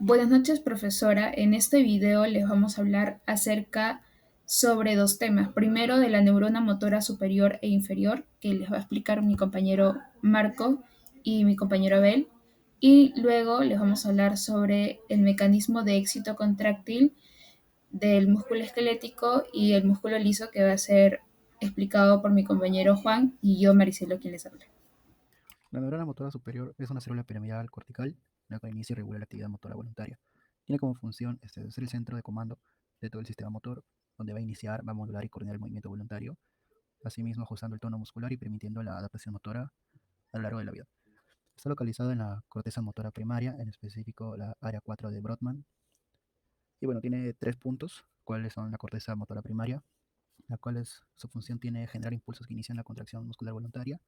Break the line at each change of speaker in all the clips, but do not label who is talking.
Buenas noches, profesora. En este video les vamos a hablar acerca sobre dos temas. Primero, de la neurona motora superior e inferior, que les va a explicar mi compañero Marco y mi compañero Abel. Y luego les vamos a hablar sobre el mecanismo de éxito contráctil del músculo esquelético y el músculo liso, que va a ser explicado por mi compañero Juan y yo, Maricelo, quien les habla.
La neurona motora superior es una célula piramidal cortical, la que inicia y regula la actividad motora voluntaria. Tiene como función ser el centro de comando de todo el sistema motor, donde va a iniciar, va a modular y coordinar el movimiento voluntario, asimismo ajustando el tono muscular y permitiendo la adaptación motora a lo largo de la vida. Está localizado en la corteza motora primaria, en específico la área 4 de Brodmann. Y bueno, tiene tres puntos, cuáles son la corteza motora primaria, la cual su función tiene generar impulsos que inician la contracción muscular voluntaria,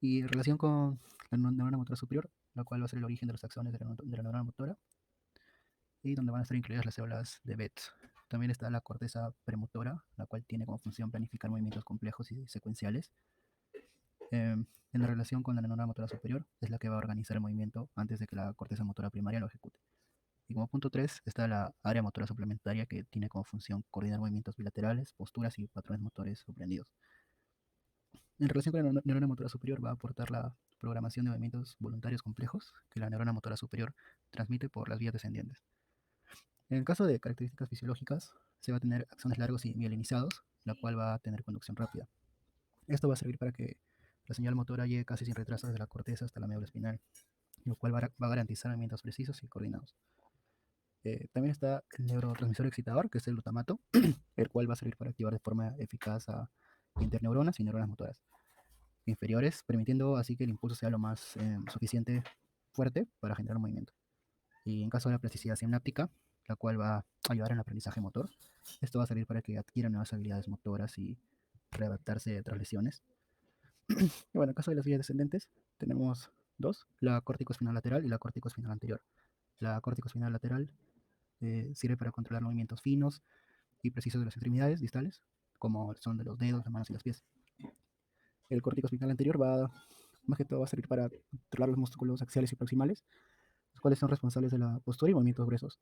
y en relación con la neurona motora superior, la cual va a ser el origen de los axones de la neurona motora, y donde van a estar incluidas las células de Betz. También está la corteza premotora, la cual tiene como función planificar movimientos complejos y secuenciales. En la relación con la neurona motora superior, es la que va a organizar el movimiento antes de que la corteza motora primaria lo ejecute. Y como punto 3 está la área motora suplementaria, que tiene como función coordinar movimientos bilaterales, posturas y patrones motores sorprendidos. En relación con la neurona motora superior, va a aportar la programación de movimientos voluntarios complejos que la neurona motora superior transmite por las vías descendientes. En el caso de características fisiológicas, se va a tener axones largos y mielinizados, la cual va a tener conducción rápida. Esto va a servir para que la señal motora llegue casi sin retraso desde la corteza hasta la médula espinal, lo cual va a garantizar movimientos precisos y coordinados. También está el neurotransmisor excitador, que es el glutamato, el cual va a servir para activar de forma eficaz a interneuronas y neuronas motoras inferiores, permitiendo así que el impulso sea lo más suficiente fuerte para generar un movimiento. Y en caso de la plasticidad sináptica, la cual va a ayudar en el aprendizaje motor, esto va a servir para que adquieran nuevas habilidades motoras y readaptarse tras lesiones. Y bueno, en caso de las vías descendentes, tenemos dos, la corticoespinal lateral y la corticoespinal anterior. La corticoespinal lateral sirve para controlar movimientos finos y precisos de las extremidades distales, como son de los dedos, las manos y los pies. El córtico espinal anterior más que todo va a servir para controlar los músculos axiales y proximales, los cuales son responsables de la postura y movimientos gruesos.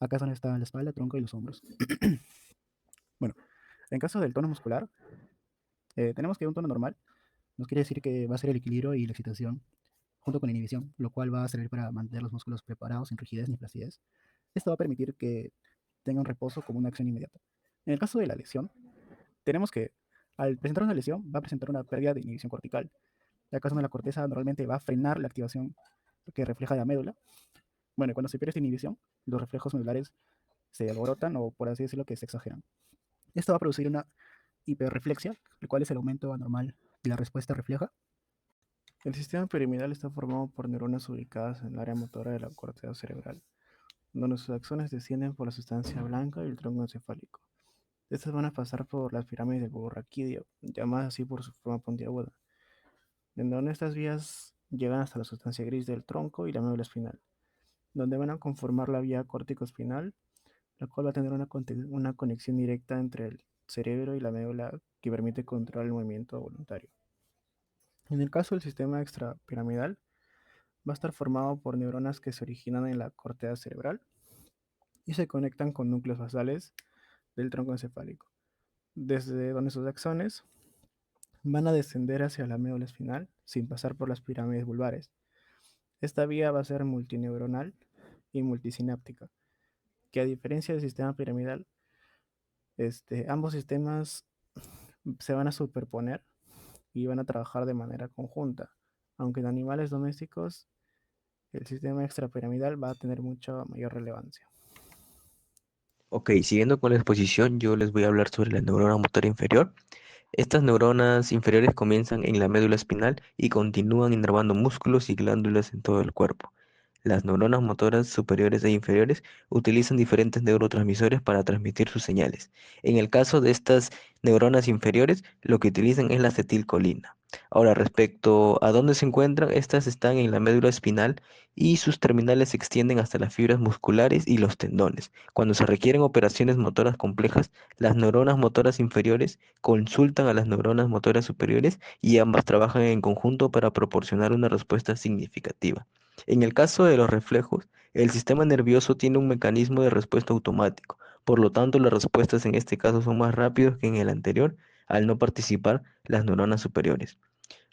Acá es donde están la espalda, el tronco y los hombros. Bueno, en caso del tono muscular, tenemos que un tono normal nos quiere decir que va a ser el equilibrio y la excitación junto con la inhibición, lo cual va a servir para mantener los músculos preparados sin rigidez ni flacidez. Esto va a permitir que tenga un reposo como una acción inmediata. En el caso de la lesión, tenemos que al presentar una lesión va a presentar una pérdida de inhibición cortical. La casa de la corteza normalmente va a frenar la activación que refleja la médula. Bueno, cuando se pierde esta inhibición, los reflejos medulares se alborotan o, por así decirlo, que se exageran. Esto va a producir una hiperreflexia, el cual es el aumento anormal de la respuesta refleja.
El sistema piramidal está formado por neuronas ubicadas en el área motora de la corteza cerebral, donde sus axones descienden por la sustancia blanca y el tronco encefálico. Estas van a pasar por las pirámides del bulbo raquídeo, llamadas así por su forma puntiaguda, en donde estas vías llegan hasta la sustancia gris del tronco y la médula espinal, donde van a conformar la vía córtico-espinal, la cual va a tener una conexión directa entre el cerebro y la médula que permite controlar el movimiento voluntario. En el caso del sistema extrapiramidal, va a estar formado por neuronas que se originan en la corteza cerebral y se conectan con núcleos basales del tronco encefálico, desde donde sus axones van a descender hacia la médula espinal sin pasar por las pirámides vulvares. Esta vía va a ser multineuronal y multisináptica, que a diferencia del sistema piramidal, ambos sistemas se van a superponer y van a trabajar de manera conjunta, aunque en animales domésticos el sistema extrapiramidal va a tener mucha mayor relevancia.
Ok, siguiendo con la exposición, yo les voy a hablar sobre la neurona motora inferior. Estas neuronas inferiores comienzan en la médula espinal y continúan innervando músculos y glándulas en todo el cuerpo. Las neuronas motoras superiores e inferiores utilizan diferentes neurotransmisores para transmitir sus señales. En el caso de estas neuronas inferiores, lo que utilizan es la acetilcolina. Ahora, respecto a dónde se encuentran, estas están en la médula espinal y sus terminales se extienden hasta las fibras musculares y los tendones. Cuando se requieren operaciones motoras complejas, las neuronas motoras inferiores consultan a las neuronas motoras superiores y ambas trabajan en conjunto para proporcionar una respuesta significativa. En el caso de los reflejos, El sistema nervioso tiene un mecanismo de respuesta automático, por lo tanto las respuestas en este caso son más rápidas que en el anterior al no participar las neuronas superiores.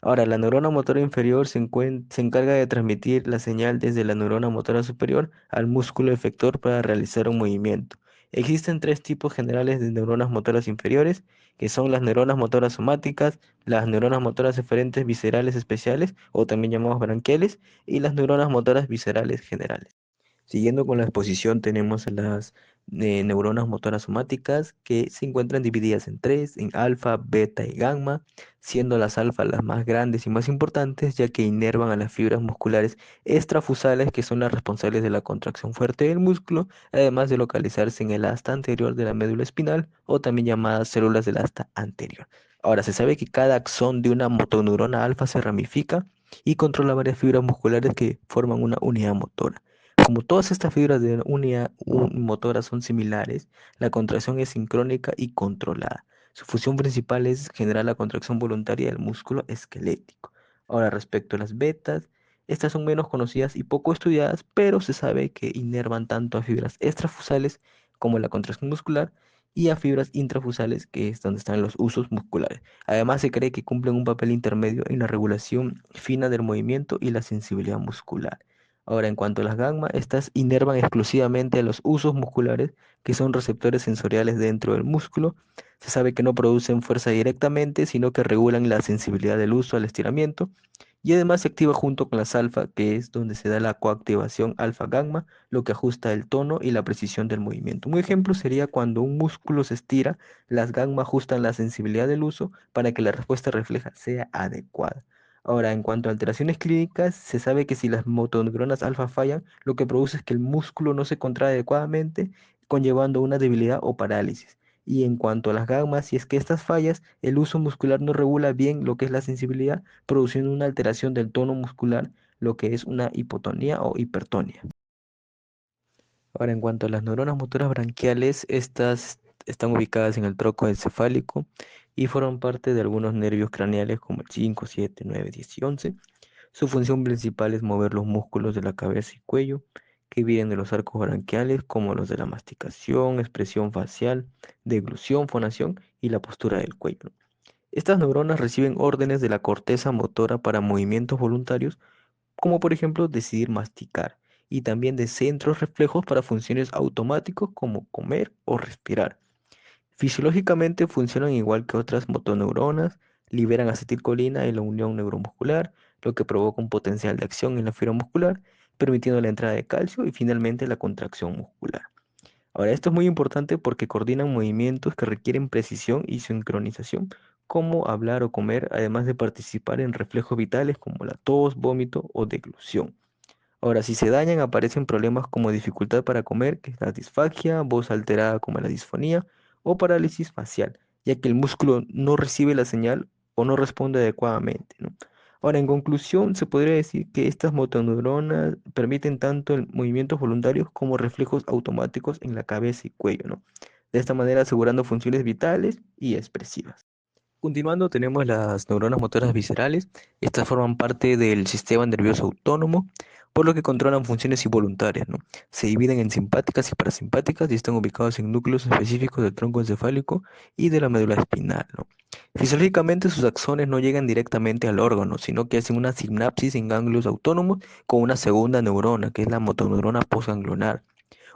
Ahora, la neurona motora inferior se encarga de transmitir la señal desde la neurona motora superior al músculo efector para realizar un movimiento. Existen tres tipos generales de neuronas motoras inferiores, que son las neuronas motoras somáticas, las neuronas motoras eferentes viscerales especiales, o también llamadas branquiales, y las neuronas motoras viscerales generales. Siguiendo con la exposición, tenemos a las neuronas motoras somáticas que se encuentran divididas en tres, en alfa, beta y gamma, siendo las alfa las más grandes y más importantes, ya que inervan a las fibras musculares extrafusales que son las responsables de la contracción fuerte del músculo, además de localizarse en el asta anterior de la médula espinal o también llamadas células del asta anterior. Ahora, se sabe que cada axón de una motoneurona alfa se ramifica y controla varias fibras musculares que forman una unidad motora. Como todas estas fibras de unidad motora son similares, la contracción es sincrónica y controlada. Su función principal es generar la contracción voluntaria del músculo esquelético. Ahora, respecto a las betas, estas son menos conocidas y poco estudiadas, pero se sabe que inervan tanto a fibras extrafusales como la contracción muscular y a fibras intrafusales, que es donde están los usos musculares. Además, se cree que cumplen un papel intermedio en la regulación fina del movimiento y la sensibilidad muscular. Ahora, en cuanto a las gamma, estas inervan exclusivamente a los usos musculares, que son receptores sensoriales dentro del músculo. Se sabe que no producen fuerza directamente, sino que regulan la sensibilidad del uso al estiramiento. Y además se activa junto con las alfa, que es donde se da la coactivación alfa-gamma, lo que ajusta el tono y la precisión del movimiento. Un ejemplo sería cuando un músculo se estira, las gamma ajustan la sensibilidad del uso para que la respuesta refleja sea adecuada. Ahora, en cuanto a alteraciones clínicas, se sabe que si las motoneuronas alfa fallan, lo que produce es que el músculo no se contrae adecuadamente, conllevando una debilidad o parálisis. Y en cuanto a las gammas, si es que estas fallas, el uso muscular no regula bien lo que es la sensibilidad, produciendo una alteración del tono muscular, lo que es una hipotonía o hipertonía. Ahora, en cuanto a las neuronas motoras branquiales, estas están ubicadas en el tronco encefálico y forman parte de algunos nervios craneales como el 5, 7, 9, 10 y 11. Su función principal es mover los músculos de la cabeza y cuello, que vienen de los arcos branquiales, como los de la masticación, expresión facial, deglución, fonación y la postura del cuello, ¿no? Estas neuronas reciben órdenes de la corteza motora para movimientos voluntarios, como por ejemplo decidir masticar, y también de centros reflejos para funciones automáticas como comer o respirar. Fisiológicamente funcionan igual que otras motoneuronas, liberan acetilcolina en la unión neuromuscular, lo que provoca un potencial de acción en la fibra muscular, permitiendo la entrada de calcio y finalmente la contracción muscular. Ahora, esto es muy importante porque coordinan movimientos que requieren precisión y sincronización, como hablar o comer, además de participar en reflejos vitales como la tos, vómito o deglución. Ahora, si se dañan, aparecen problemas como dificultad para comer, que es la disfagia, voz alterada como la disfonía, o parálisis facial, ya que el músculo no recibe la señal o no responde adecuadamente, ¿no? Ahora, en conclusión, se podría decir que estas motoneuronas permiten tanto el movimientos voluntarios como reflejos automáticos en la cabeza y cuello, ¿no? De esta manera asegurando funciones vitales y expresivas. Continuando, tenemos las neuronas motoras viscerales. Estas forman parte del sistema nervioso autónomo, por lo que controlan funciones involuntarias, ¿no? Se dividen en simpáticas y parasimpáticas y están ubicados en núcleos específicos del tronco encefálico y de la médula espinal, ¿no? Fisiológicamente, sus axones no llegan directamente al órgano, sino que hacen una sinapsis en ganglios autónomos con una segunda neurona, que es la motoneurona postganglionar.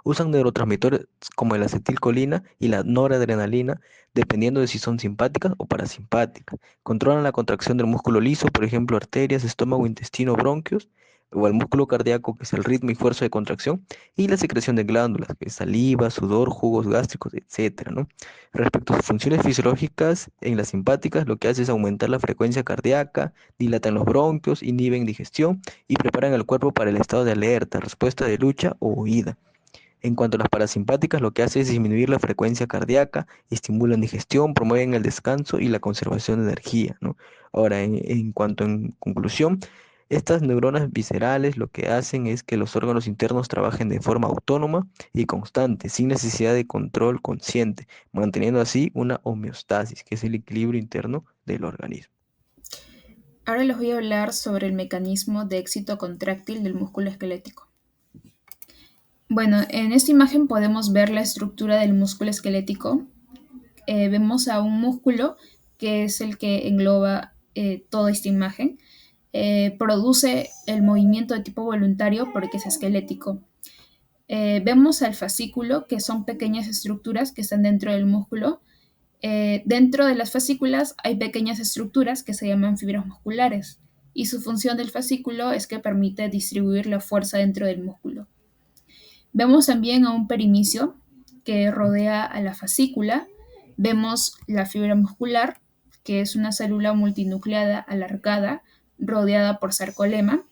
Usan neurotransmisores como la acetilcolina y la noradrenalina, dependiendo de si son simpáticas o parasimpáticas. Controlan la contracción del músculo liso, por ejemplo, arterias, estómago, intestino, bronquios, o el músculo cardíaco, que es el ritmo y fuerza de contracción, y la secreción de glándulas, que es saliva, sudor, jugos gástricos, etcétera, ¿no? Respecto a sus funciones fisiológicas, en las simpáticas lo que hace es aumentar la frecuencia cardíaca, dilatan los bronquios, inhiben digestión y preparan el cuerpo para el estado de alerta, respuesta de lucha o huida. En cuanto a las parasimpáticas, lo que hace es disminuir la frecuencia cardíaca, estimulan digestión, promueven el descanso y la conservación de energía, ¿no? Ahora, en cuanto en conclusión, estas neuronas viscerales lo que hacen es que los órganos internos trabajen de forma autónoma y constante, sin necesidad de control consciente, manteniendo así una homeostasis, que es el equilibrio interno del organismo.
Ahora les voy a hablar sobre el mecanismo de éxito contráctil del músculo esquelético. Bueno, en esta imagen podemos ver la estructura del músculo esquelético. Vemos a un músculo que es el que engloba toda esta imagen. Produce el movimiento de tipo voluntario porque es esquelético. Vemos al fascículo, que son pequeñas estructuras que están dentro del músculo. Dentro de las fascículas hay pequeñas estructuras que se llaman fibras musculares y su función del fascículo es que permite distribuir la fuerza dentro del músculo. Vemos también a un perimecio que rodea a la fascícula. Vemos la fibra muscular, que es una célula multinucleada alargada rodeada por sarcolema.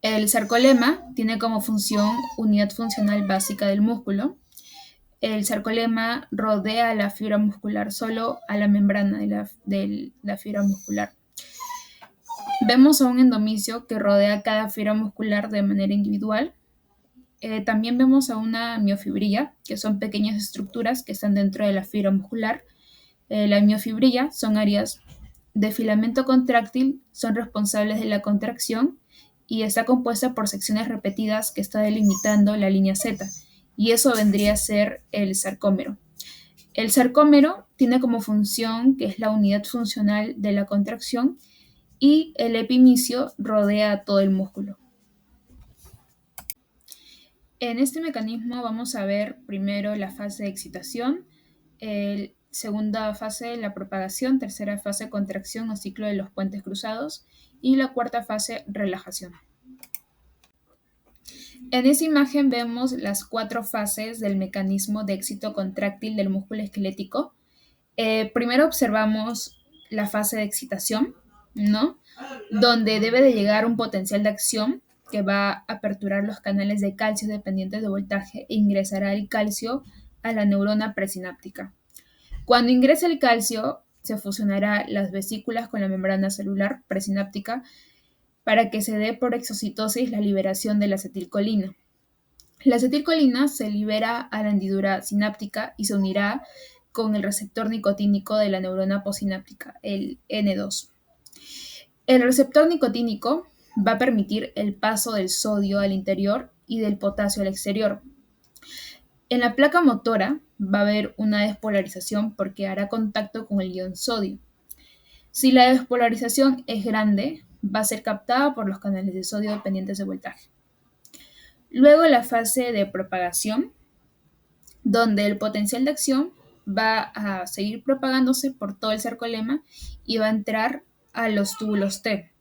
El sarcolema tiene como función unidad funcional básica del músculo. El sarcolema rodea a la fibra muscular, solo a la membrana de la fibra muscular. Vemos a un endomisio que rodea cada fibra muscular de manera individual. También vemos a una miofibrilla, que son pequeñas estructuras que están dentro de la fibra muscular. La miofibrilla son áreas de filamento contráctil, son responsables de la contracción y está compuesta por secciones repetidas que está delimitando la línea Z, y eso vendría a ser el sarcómero. El sarcómero tiene como función que es la unidad funcional de la contracción y el epimicio rodea a todo el músculo. En este mecanismo vamos a ver primero la fase de excitación, segunda fase la propagación, tercera fase contracción o ciclo de los puentes cruzados y la cuarta fase relajación. En esta imagen vemos las 4 fases del mecanismo de éxito contráctil del músculo esquelético. Primero observamos la fase de excitación, ¿no? Donde debe de llegar un potencial de acción que va a aperturar los canales de calcio dependientes de voltaje e ingresará el calcio a la neurona presináptica. Cuando ingrese el calcio, se fusionará las vesículas con la membrana celular presináptica para que se dé por exocitosis la liberación de la acetilcolina. La acetilcolina se libera a la hendidura sináptica y se unirá con el receptor nicotínico de la neurona postsináptica, el N2. El receptor nicotínico va a permitir el paso del sodio al interior y del potasio al exterior. En la placa motora va a haber una despolarización porque hará contacto con el ion sodio. Si la despolarización es grande, va a ser captada por los canales de sodio dependientes de voltaje. Luego la fase de propagación, donde el potencial de acción va a seguir propagándose por todo el sarcolema y va a entrar a los túbulos T.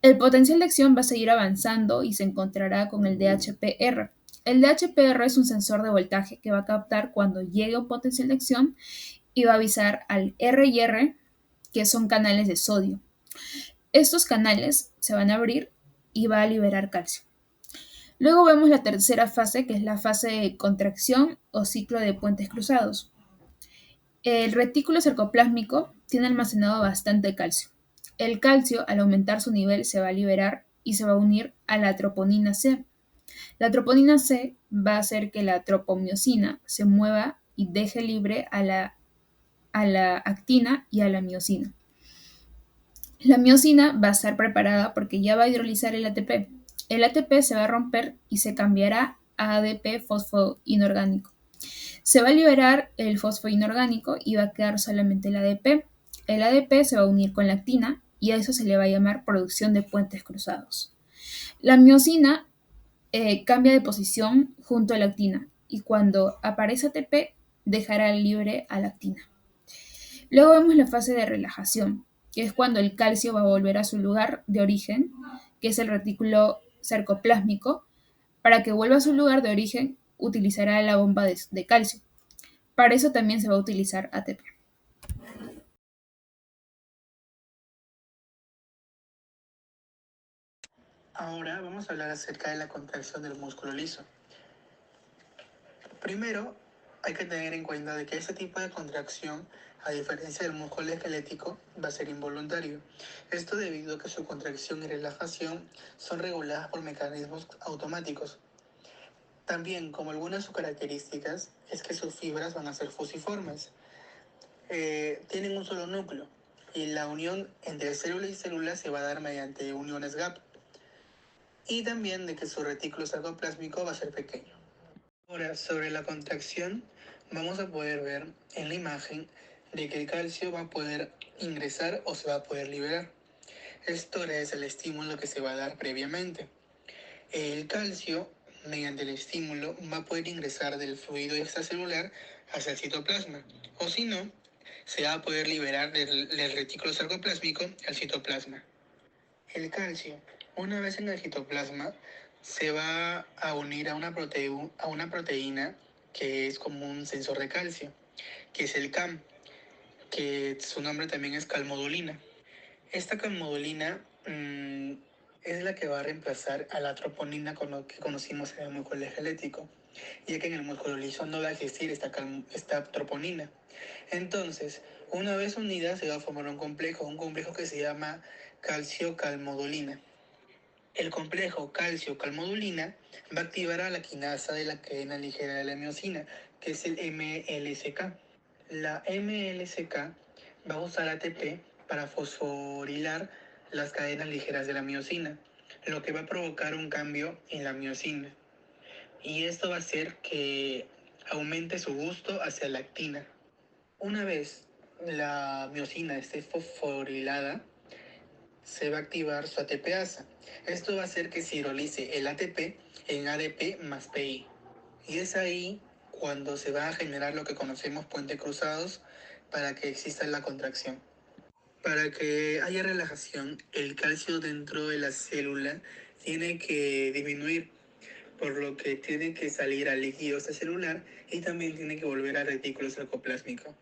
El potencial de acción va a seguir avanzando y se encontrará con el DHPR. El DHPR es un sensor de voltaje que va a captar cuando llegue un potencial de acción y va a avisar al RR, que son canales de sodio. Estos canales se van a abrir y va a liberar calcio. Luego vemos la tercera fase, que es la fase de contracción o ciclo de puentes cruzados. El retículo sarcoplásmico tiene almacenado bastante calcio. El calcio, al aumentar su nivel, se va a liberar y se va a unir a la troponina C. La troponina C va a hacer que la tropomiosina se mueva y deje libre a la actina y a la miosina. La miosina va a estar preparada porque ya va a hidrolizar el ATP. El ATP se va a romper y se cambiará a ADP fosfoinorgánico. Se va a liberar el fosfoinorgánico y va a quedar solamente el ADP. El ADP se va a unir con la actina y a eso se le va a llamar producción de puentes cruzados. La miosina cambia de posición junto a la actina y cuando aparece ATP dejará libre a la actina. Luego vemos la fase de relajación, que es cuando el calcio va a volver a su lugar de origen, que es el retículo sarcoplásmico. Para que vuelva a su lugar de origen, utilizará la bomba de calcio. Para eso también se va a utilizar ATP.
Ahora vamos a hablar acerca de la contracción del músculo liso. Primero, hay que tener en cuenta de que este tipo de contracción, a diferencia del músculo esquelético, va a ser involuntario. Esto debido a que su contracción y relajación son reguladas por mecanismos automáticos. También, como algunas de sus características, es que sus fibras van a ser fusiformes. Tienen un solo núcleo y la unión entre célula y célula se va a dar mediante uniones gap. y también de que su retículo sarcoplásmico va a ser pequeño. Ahora, sobre la contracción, vamos a poder ver en la imagen de que el calcio va a poder ingresar o se va a poder liberar. Esto es el estímulo que se va a dar previamente. El calcio, mediante el estímulo, va a poder ingresar del fluido extracelular hacia el citoplasma, o si no, se va a poder liberar del retículo sarcoplásmico al citoplasma. El calcio, una vez en el citoplasma, se va a unir a una proteína que es como un sensor de calcio, que es el CAM, que su nombre también es calmodulina. Esta calmodulina es la que va a reemplazar a la troponina con lo que conocimos en el músculo esquelético, ya que en el músculo liso no va a existir esta troponina. Entonces, una vez unida se va a formar un complejo que se llama calcio-calmodulina. El complejo calcio-calmodulina va a activar a la quinasa de la cadena ligera de la miosina, que es el MLCK. La MLCK va a usar ATP para fosforilar las cadenas ligeras de la miosina, lo que va a provocar un cambio en la miosina. Y esto va a hacer que aumente su gusto hacia la actina. Una vez la miosina esté fosforilada, se va a activar su ATPasa. Esto va a hacer que se hidrolice el ATP en ADP más PI. Y es ahí cuando se va a generar lo que conocemos puentes cruzados para que exista la contracción. Para que haya relajación, el calcio dentro de la célula tiene que disminuir, por lo que tiene que salir al líquido extracelular y también tiene que volver al retículo sarcoplásmico.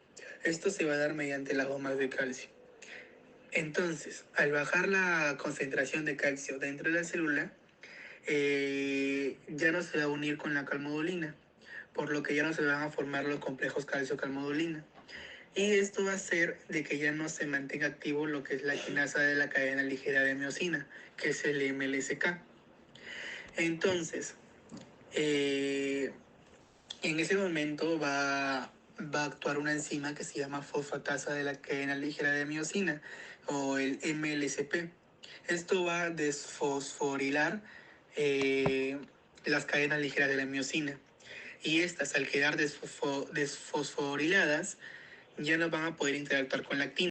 Esto se va a dar mediante las bombas de calcio. Entonces, al bajar la concentración de calcio dentro de la célula, ya no se va a unir con la calmodulina, por lo que ya no se van a formar los complejos calcio-calmodulina. Y esto va a hacer de que ya no se mantenga activo lo que es la quinasa de la cadena ligera de miosina, que es el MLSK. Entonces, en ese momento va a actuar una enzima que se llama fosfatasa de la cadena ligera de miosina, o el MLSP. Esto va a desfosforilar las cadenas ligeras de la miosina. Y estas, al quedar desfosforiladas, ya no van a poder interactuar con la actina.